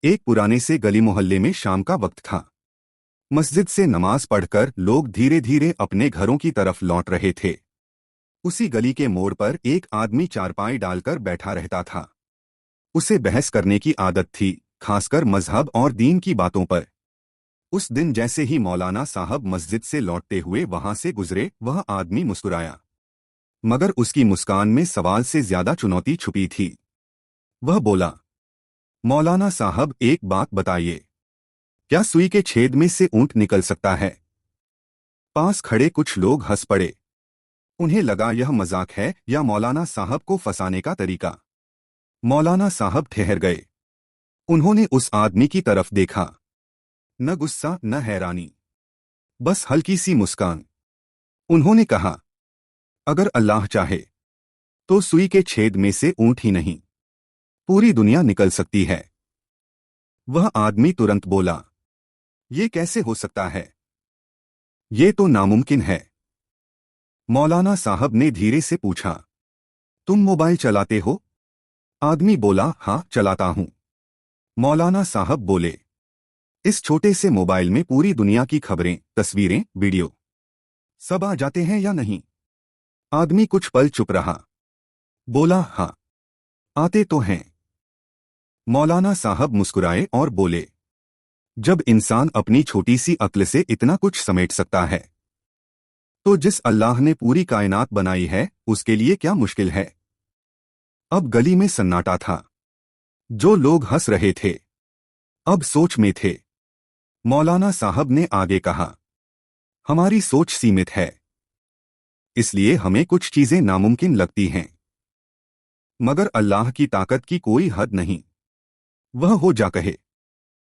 एक पुराने से गली मोहल्ले में शाम का वक्त था। मस्जिद से नमाज पढ़कर लोग धीरे धीरे अपने घरों की तरफ लौट रहे थे। उसी गली के मोड़ पर एक आदमी चारपाई डालकर बैठा रहता था। उसे बहस करने की आदत थी, खासकर मजहब और दीन की बातों पर। उस दिन जैसे ही मौलाना साहब मस्जिद से लौटते हुए वहां से गुजरे, वह आदमी मुस्कुराया, मगर उसकी मुस्कान में सवाल से ज्यादा चुनौती छुपी थी। वह बोला, मौलाना साहब, एक बात बताइए, क्या सुई के छेद में से ऊंट निकल सकता है? पास खड़े कुछ लोग हंस पड़े। उन्हें लगा यह मजाक है या मौलाना साहब को फंसाने का तरीका। मौलाना साहब ठहर गए। उन्होंने उस आदमी की तरफ देखा। न गुस्सा न हैरानी, बस हल्की सी मुस्कान। उन्होंने कहा, अगर अल्लाह चाहे तो सुई के छेद में से ऊंट ही नहीं, पूरी दुनिया निकल सकती है। वह आदमी तुरंत बोला, ये कैसे हो सकता है? ये तो नामुमकिन है। मौलाना साहब ने धीरे से पूछा, तुम मोबाइल चलाते हो? आदमी बोला, हाँ चलाता हूं। मौलाना साहब बोले, इस छोटे से मोबाइल में पूरी दुनिया की खबरें, तस्वीरें, वीडियो सब आ जाते हैं या नहीं? आदमी कुछ पल चुप रहा। बोला, हाँ आते तो हैं। मौलाना साहब मुस्कुराए और बोले, जब इंसान अपनी छोटी सी अक्ल से इतना कुछ समेट सकता है, तो जिस अल्लाह ने पूरी कायनात बनाई है उसके लिए क्या मुश्किल है? अब गली में सन्नाटा था। जो लोग हंस रहे थे अब सोच में थे। मौलाना साहब ने आगे कहा, हमारी सोच सीमित है, इसलिए हमें कुछ चीजें नामुमकिन लगती हैं, मगर अल्लाह की ताकत की कोई हद नहीं। वह हो जा कहे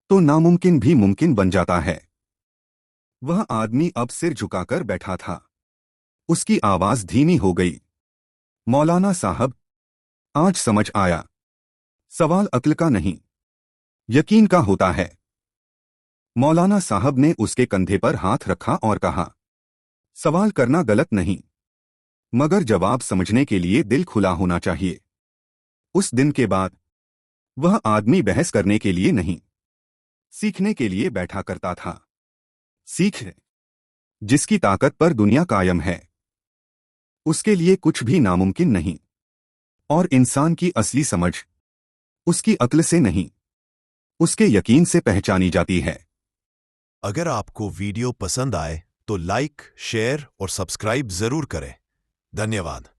तो नामुमकिन भी मुमकिन बन जाता है। वह आदमी अब सिर झुकाकर बैठा था। उसकी आवाज धीमी हो गई, मौलाना साहब, आज समझ आया, सवाल अक्ल का नहीं, यकीन का होता है। मौलाना साहब ने उसके कंधे पर हाथ रखा और कहा, सवाल करना गलत नहीं, मगर जवाब समझने के लिए दिल खुला होना चाहिए। उस दिन के बाद वह आदमी बहस करने के लिए नहीं, सीखने के लिए बैठा करता था। सीख, जिसकी ताकत पर दुनिया कायम है, उसके लिए कुछ भी नामुमकिन नहीं। और इंसान की असली समझ उसकी अक्ल से नहीं, उसके यकीन से पहचानी जाती है। अगर आपको वीडियो पसंद आए तो लाइक, शेयर और सब्सक्राइब जरूर करें। धन्यवाद।